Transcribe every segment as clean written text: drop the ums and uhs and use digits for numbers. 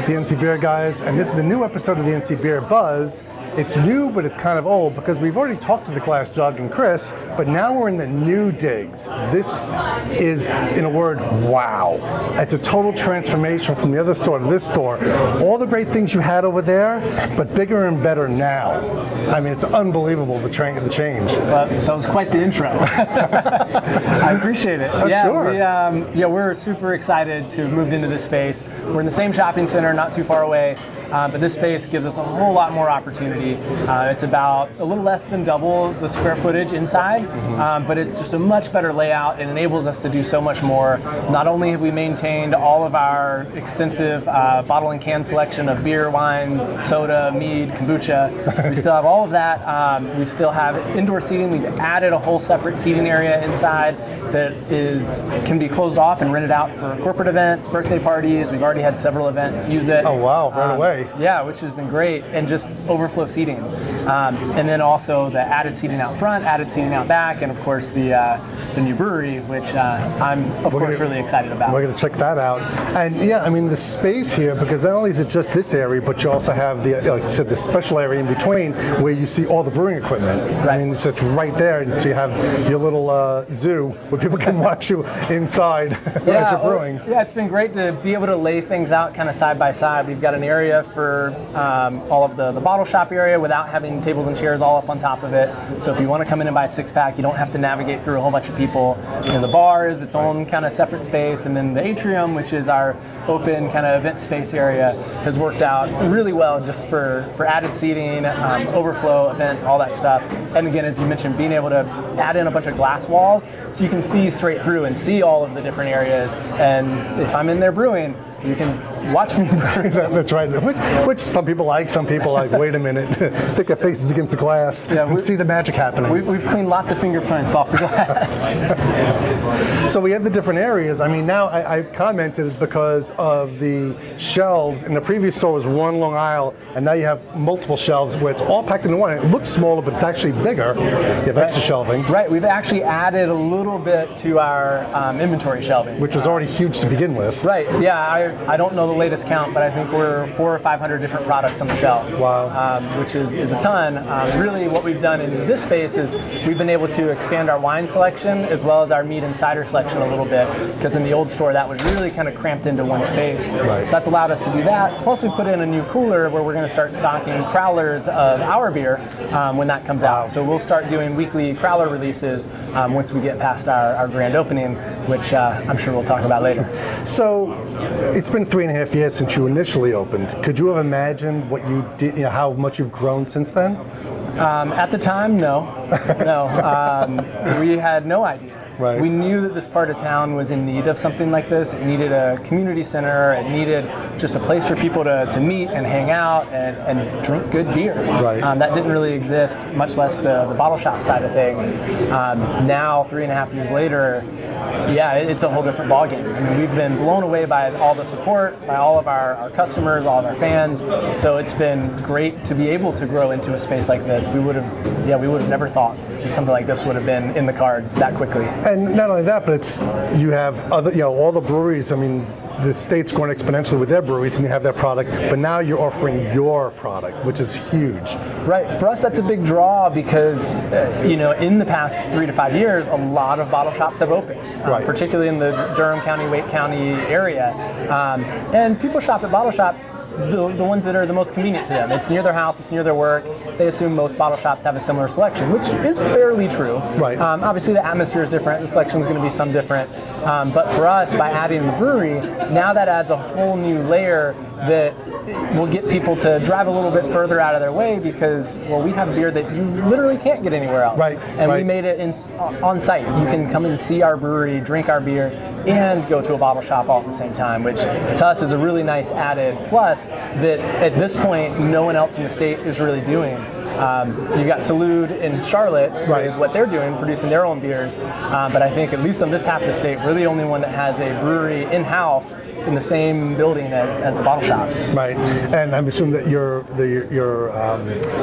with the NC Beer guys, and this is a new episode of the NC Beer Buzz. It's new, but it's kind of old because we've already talked to the Glass Jug and Chris, but now we're in the new digs. This is, in a word, wow. It's a total transformation from the other store to this store. All the great things you had over there, but bigger and better now. I mean, it's unbelievable, the change. Well, that was quite the intro. I appreciate it. Oh, yeah, sure. We're super excited to have moved into this space. We're in the same shopping center, not too far away, but this space gives us a whole lot more opportunity. It's about a little less than double the square footage inside, but it's just a much better layout. It enables us to do so much more. Not only have we maintained all of our extensive bottle and can selection of beer, wine, soda, mead, kombucha, we still have all of that. We still have indoor seating. We've added a whole separate seating area inside that can be closed off and rented out for corporate events, birthday parties. We've already had several events use it. Oh wow, right away. Yeah, which has been great, and just overflow seating. And then also the added seating out front, added seating out back, and of course the new brewery, which I'm of course really excited about. We're going to check that out. And yeah, I mean the space here, because not only is it just this area, but you also have the, like you said, the special area in between where you see all the brewing equipment. Right. I mean, so it's right there, and so you have your little zoo where people can watch you inside as you're brewing. Yeah, it's been great to be able to lay things out kind of side by side. We've got an area for all of the bottle shop area without having tables and chairs all up on top of it. So if you want to come in and buy a 6-pack, you don't have to navigate through a whole bunch of people. You know, the bar is its own kind of separate space, and then the atrium, which is our open kind of event space area, has worked out really well just for added seating, overflow events, all that stuff. And again, as you mentioned, being able to add in a bunch of glass walls so you can see straight through and see all of the different areas. And if I'm in there brewing, you can watch me brew. That's right. Which some people like. Some people like, wait a minute, stick their faces against the glass and see the magic happening. We've cleaned lots of fingerprints off the glass. So we have the different areas. I mean, now I commented because of the shelves. In the previous store was one long aisle, and now you have multiple shelves where it's all packed into one. It looks smaller, but it's actually bigger. You have extra shelving. Right. We've actually added a little bit to our inventory shelving, which was already huge to begin with. Right. Yeah. I don't know the latest count, but I think we're 400 or 500 different products on the shelf. Wow. Which is a ton. Really what we've done in this space is we've been able to expand our wine selection as well as our mead and cider selection a little bit, because in the old store that was really kind of cramped into one space. Right. So that's allowed us to do that. Plus we put in a new cooler where we're going to start stocking crowlers of our beer when that comes out. So we'll start doing weekly crowler releases once we get past our grand opening, which I'm sure we'll talk about later. So it's been 3.5 years since you initially opened. Could you have imagined what you did, how much you've grown since then? At the time, no. We had no idea. Right. We knew that this part of town was in need of something like this. It needed a community center. It needed just a place for people to meet and hang out and drink good beer. Right. That didn't really exist, much less the bottle shop side of things. Now, 3.5 years later, yeah, it's a whole different ballgame. I mean, we've been blown away by all the support, by all of our customers, all of our fans. So it's been great to be able to grow into a space like this. We would have never thought that something like this would have been in the cards that quickly. And not only that, but you have other, all the breweries. I mean, the state's growing exponentially with their breweries, and you have their product. But now you're offering your product, which is huge. Right. For us, that's a big draw because, in the past 3 to 5 years, a lot of bottle shops have opened, particularly in the Durham County, Wake County area. And people shop at bottle shops, the ones that are the most convenient to them. It's near their house, it's near their work. They assume most bottle shops have a similar selection, which is fairly true. Right. Obviously, the atmosphere is different. The selection is going to be some different. But for us, by adding the brewery, now that adds a whole new layer that will get people to drive a little bit further out of their way because, we have beer that you literally can't get anywhere else. Right. And we made it on site. You can come and see our brewery, drink our beer, and go to a bottle shop all at the same time, which to us is a really nice added plus that at this point no one else in the state is really doing. You've got Salud in Charlotte with what they're doing, producing their own beers. But I think at least on this half of the state, we're the only one that has a brewery in-house in the same building as the bottle shop. Right, and I'm assuming that your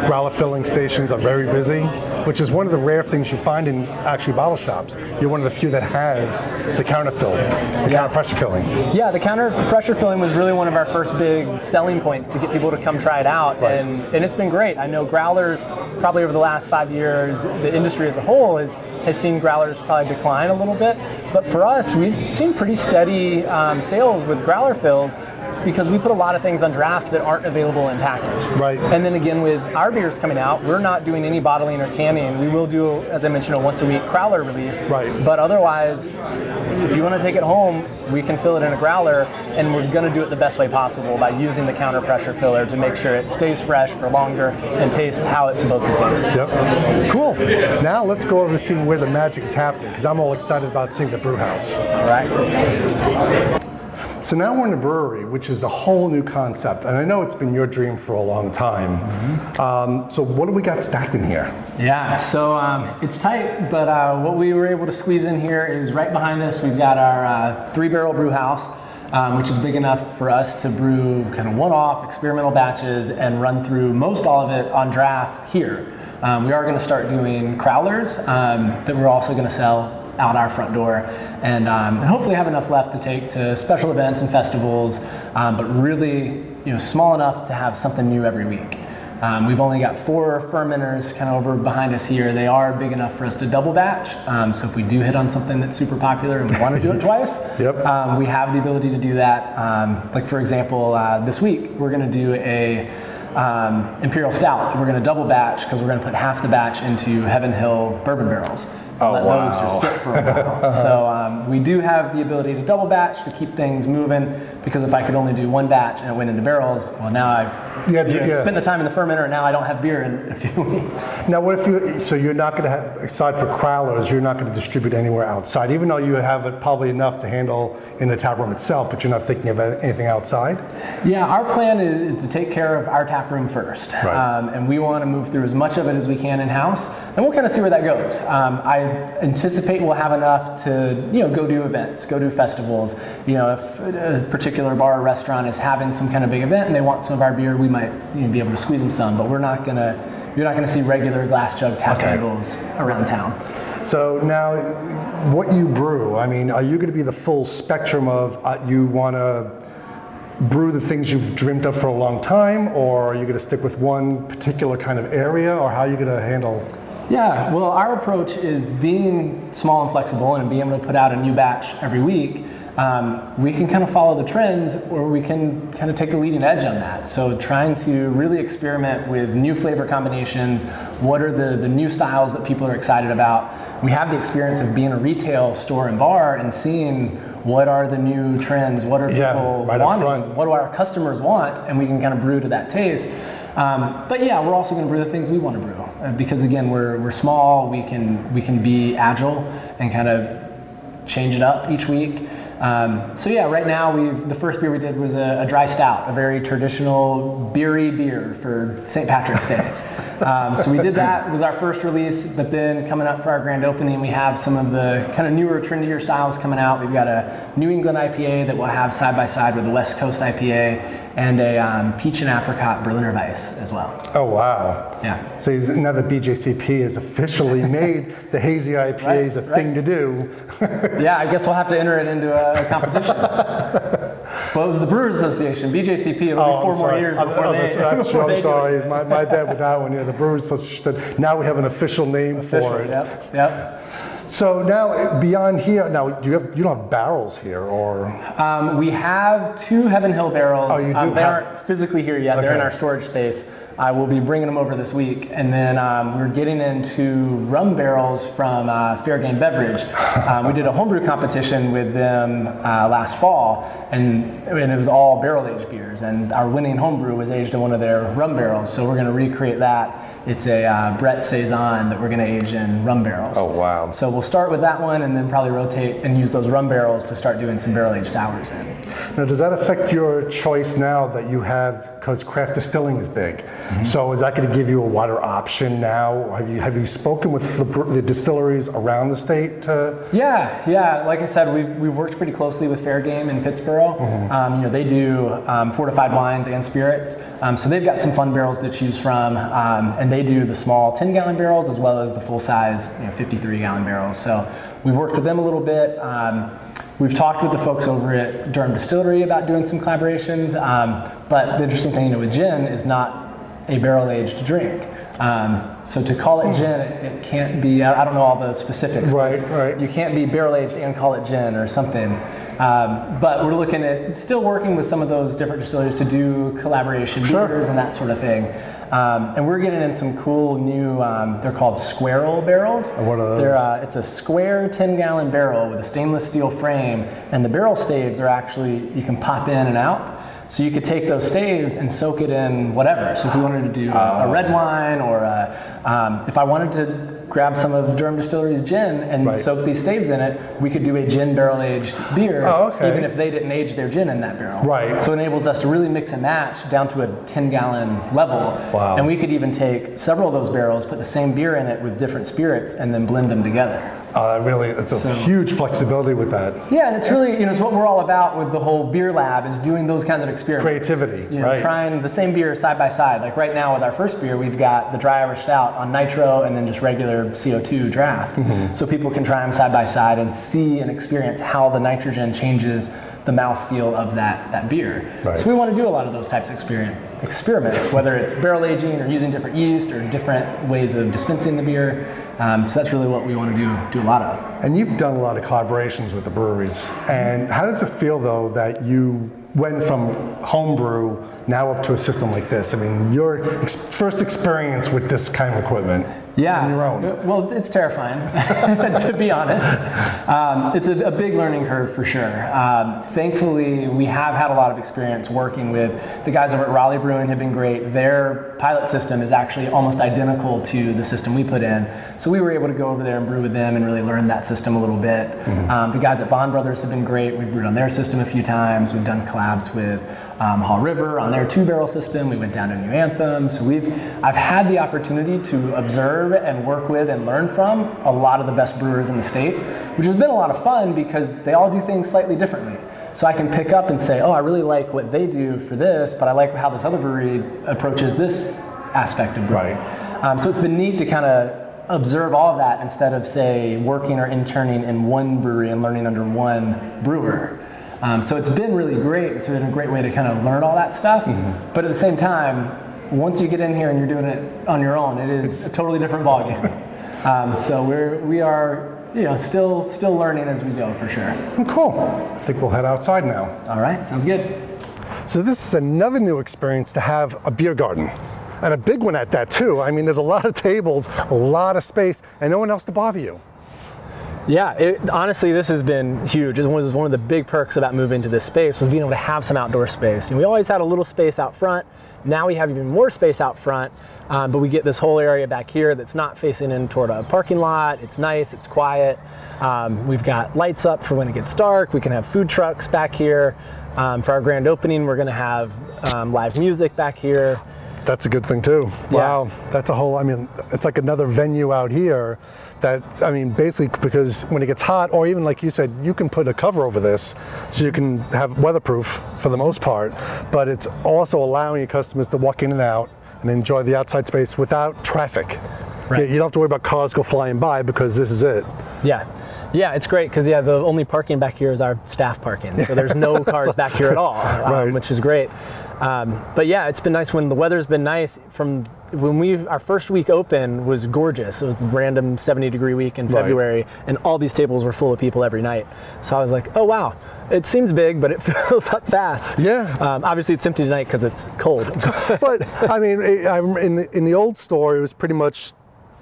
growler filling stations are very busy, which is one of the rare things you find in actually bottle shops. You're one of the few that has the counter fill, the counter pressure filling. Yeah, the counter pressure filling was really one of our first big selling points to get people to come try it out, right. and it's been great. I know growlers, probably over the last 5 years, the industry as a whole has seen growlers probably decline a little bit, but for us, we've seen pretty steady sales with growler fills, because we put a lot of things on draft that aren't available in package. Right. And then again, with our beers coming out, we're not doing any bottling or canning. We will do, as I mentioned, a once a week growler release. Right. But otherwise, if you want to take it home, we can fill it in a growler, and we're going to do it the best way possible by using the counter pressure filler to make sure it stays fresh for longer and taste how it's supposed to taste. Yep. Cool. Now let's go over to see where the magic is happening, because I'm all excited about seeing the Brewhouse. All right. So now we're in the brewery, which is the whole new concept, and I know it's been your dream for a long time. Mm-hmm. So what do we got stacked in here? Yeah, so it's tight, but what we were able to squeeze in here is right behind us. We've got our 3-barrel brew house, which is big enough for us to brew kind of one-off experimental batches and run through most all of it on draft here. We are going to start doing crowlers that we're also going to sell out our front door, and hopefully have enough left to take to special events and festivals, but really, small enough to have something new every week. We've only got 4 fermenters kind of over behind us here. They are big enough for us to double batch, so if we do hit on something that's super popular and we want to do it twice, yep. We have the ability to do that. Like for example, this week we're going to do a Imperial Stout. We're going to double batch because we're going to put half the batch into Heaven Hill bourbon barrels. Let those just sit for a while. So we do have the ability to double batch to keep things moving, because if I could only do one batch and it went into barrels, well, now I've spent the time in the fermenter, and now I don't have beer in a few weeks. Now what if so you're not going to have, aside for crowlers, you're not going to distribute anywhere outside, even though you have it probably enough to handle in the tap room itself, but you're not thinking of anything outside? Yeah, our plan is to take care of our tap room first. Right. And we want to move through as much of it as we can in-house, and we'll kind of see where that goes. I anticipate we'll have enough to go do events, go do festivals. If a particular bar or restaurant is having some kind of big event and they want some of our beer, we might be able to squeeze them some, but you're not gonna see regular Glass Jug tap handles around town. So now, what you brew, I mean, are you going to be the full spectrum of you want to brew the things you've dreamt of for a long time, or are you going to stick with one particular kind of area, or how are you going to handle? Yeah, well, our approach is being small and flexible and being able to put out a new batch every week. We can kind of follow the trends, or we can kind of take the leading edge on that. So trying to really experiment with new flavor combinations. What are the new styles that people are excited about? We have the experience of being a retail store and bar and seeing what are the new trends, what are people wanting, what do our customers want, and we can kind of brew to that taste. But yeah, we're also going to brew the things we want to brew, because again, we're small. We can be agile and kind of change it up each week. So yeah, right now the first beer we did was a dry stout, a very traditional beery beer for St. Patrick's Day. So we did that. It was our first release, but then coming up for our grand opening, we have some of the kind of newer, trendier styles coming out. We've got a New England IPA that we'll have side by side with the West Coast IPA, and a peach and apricot Berliner Weiss as well. Oh wow! Yeah. So now that BJCP has officially made the hazy IPAs a thing to do. Yeah, I guess we'll have to enter it into a competition. Well, it was the Brewers Association, BJCP. It'll be 4 more years before they. That's true. I'm sorry. My bad with that one. Yeah, the Brewers Association. Now we have an official name for it. Yep. So now beyond here, now you don't have barrels here, or? We have 2 Heaven Hill barrels. Oh, you do. They aren't physically here yet. Okay. They're in our storage space. I will be bringing them over this week, and then we're getting into Rum Barrels from Fair Game Beverage. We did a homebrew competition with them last fall, and it was all barrel-aged beers, and our winning homebrew was aged in one of their rum barrels, so we're going to recreate that. It's a Brett Saison that we're going to age in rum barrels. Oh, wow. So we'll start with that one and then probably rotate and use those rum barrels to start doing some barrel-aged sours in. Now, does that affect your choice now that you have, because craft distilling is big, so is that going to give you a wider option now? Have you spoken with the distilleries around the state? Yeah. Like I said, we've worked pretty closely with Fair Game in Pittsburgh. They do fortified wines and spirits, so they've got some fun barrels to choose from, and they do the small 10-gallon barrels as well as the full-size 53-gallon barrels. So we've worked with them a little bit. We've talked with the folks over at Durham Distillery about doing some collaborations, but the interesting thing with gin is not a barrel-aged drink. So to call it gin, it can't be, I don't know all the specifics, right. You can't be barrel-aged and call it gin or something. But we're looking at still working with some of those different distilleries to do collaboration beers and that sort of thing. And we're getting in some cool new, they're called squirrel barrels. What are those? It's a square 10-gallon barrel with a stainless steel frame, and the barrel staves are actually, you can pop in and out. So you could take those staves and soak it in whatever. So if we wanted to do a red wine, or if I wanted to grab some of Durham Distillery's gin and soak these staves in it, we could do a gin barrel-aged beer, even if they didn't age their gin in that barrel. Right. So it enables us to really mix and match down to a 10-gallon level. Wow. And we could even take several of those barrels, put the same beer in it with different spirits, and then blend them together. It's a huge flexibility with that. Yeah, and it's really, it's what we're all about with the whole beer lab, is doing those kinds of experiments. Creativity, Trying the same beer side by side. Like right now with our first beer, we've got the dry Irish Stout on nitro and then just regular CO2 draft. So people can try them side by side and see and experience how the nitrogen changes the mouthfeel of that beer. So we want to do a lot of those types of experiments, whether it's barrel aging or using different yeast or different ways of dispensing the beer. So that's really what we want to do a lot of. And you've done a lot of collaborations with the breweries. And how does it feel, though, that you went from homebrew now up to a system like this? I mean, your first experience with this kind of equipment. On your own. Well, it's terrifying, to be honest. It's a big learning curve for sure. Thankfully, we have had a lot of experience working with the guys over at Raleigh Brewing. Have been great. Their pilot system is actually almost identical to the system we put in. So we were able to go over there and brew with them and really learn that system a little bit. The guys at Bond Brothers have been great. We've brewed on their system a few times. We've done collabs with Haw River on their 2-barrel system. We went down to New Anthem. So I've had the opportunity to observe and work with and learn from a lot of the best brewers in the state, which has been a lot of fun because they all do things slightly differently. So I can pick up and say, I really like what they do for this, but I like how this other brewery approaches this aspect of brewing. So it's been neat to kind of observe all of that instead of, say, working or interning in one brewery and learning under one brewer. So it's been really great. It's been a great way to kind of learn all that stuff. But at the same time, once you get in here and you're doing it on your own, it is a totally different ballgame. So we are still learning as we go, for sure. Cool. I think we'll head outside now. All right, sounds good. So this is another new experience to have a beer garden. And a big one at that, too. I mean, there's a lot of tables, a lot of space, and no one else to bother you. Yeah, honestly, this has been huge. It was one of the big perks about moving to this space, was being able to have some outdoor space. And we always had a little space out front. Now we have even more space out front, but we get this whole area back here that's not facing in toward a parking lot. It's nice, it's quiet. We've got lights up for when it gets dark. We can have food trucks back here. For our grand opening, we're gonna have live music back here. That's a good thing too. Wow, that's a whole, it's like another venue out here that, basically, because when it gets hot, or even like you said, you can put a cover over this so you can have weatherproof for the most part, but it's also allowing your customers to walk in and out and enjoy the outside space without traffic. You don't have to worry about cars go flying by because this is it. Yeah, it's great because the only parking back here is our staff parking. So there's no cars back here at all, which is great. But yeah, it's been nice when the weather's been nice. From when our first week open was gorgeous. It was the random 70-degree week in February, and all these tables were full of people every night. So I was like, oh wow, it seems big, but it fills up fast. Yeah. Obviously it's empty tonight because it's cold. But in the old store, it was pretty much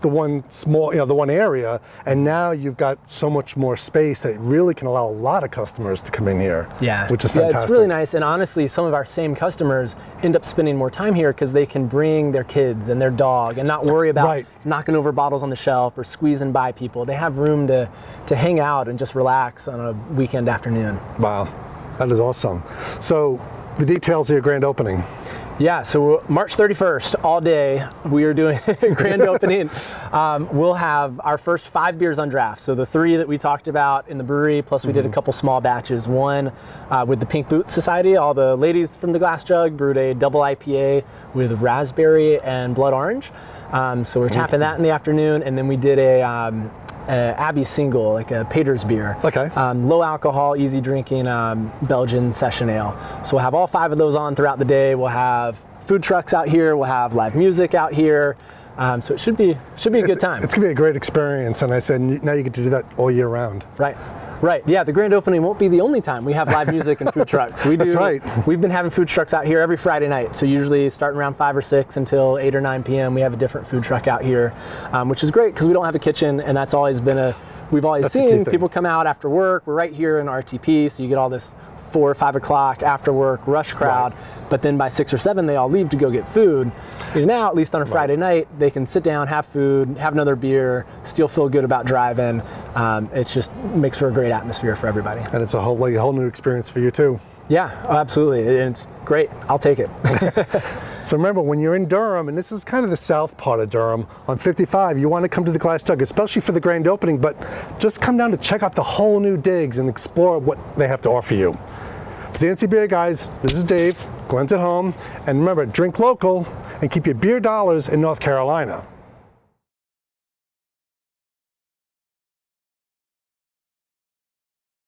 the one small, the one area, and now you've got so much more space that really can allow a lot of customers to come in here. Yeah, which is fantastic. It's really nice, and honestly, some of our same customers end up spending more time here because they can bring their kids and their dog and not worry about knocking over bottles on the shelf or squeezing by people. They have room to hang out and just relax on a weekend afternoon. Wow, that is awesome. So the details of your grand opening. Yeah, so March 31st, all day, we are doing a grand opening. We'll have our first 5 beers on draft. So the 3 that we talked about in the brewery, plus we did a couple small batches. One with the Pink Boot Society, all the ladies from the Glass Jug brewed a double IPA with raspberry and blood orange. So we're tapping that in the afternoon, and then we did a Abbey single, like a Pater's beer. Okay. Low alcohol, easy drinking Belgian session ale. So we'll have all 5 of those on throughout the day. We'll have food trucks out here. We'll have live music out here. So it should be a good time. It's gonna be a great experience, and I said now you get to do that all year round. Right. Yeah, the grand opening won't be the only time we have live music and food trucks. That's right. We've been having food trucks out here every Friday night. So usually starting around 5 or 6 until 8 or 9 p.m. we have a different food truck out here, which is great because we don't have a kitchen, and that's always been we've always seen people come out after work. We're right here in RTP, so you get all this 4 or 5 o'clock after work rush crowd, but then by 6 or 7 they all leave to go get food. And now, at least on a Friday night, they can sit down, have food, have another beer, still feel good about driving. It just makes for a great atmosphere for everybody. And it's a whole new experience for you too. Yeah, absolutely. And it's great. I'll take it. So remember, when you're in Durham, and this is kind of the south part of Durham, on 55, you want to come to the Glass Jug, especially for the grand opening, but just come down to check out the whole new digs and explore what they have to offer you. For the NC Beer guys, this is Dave, Glenn's at home, and remember, drink local and keep your beer dollars in North Carolina.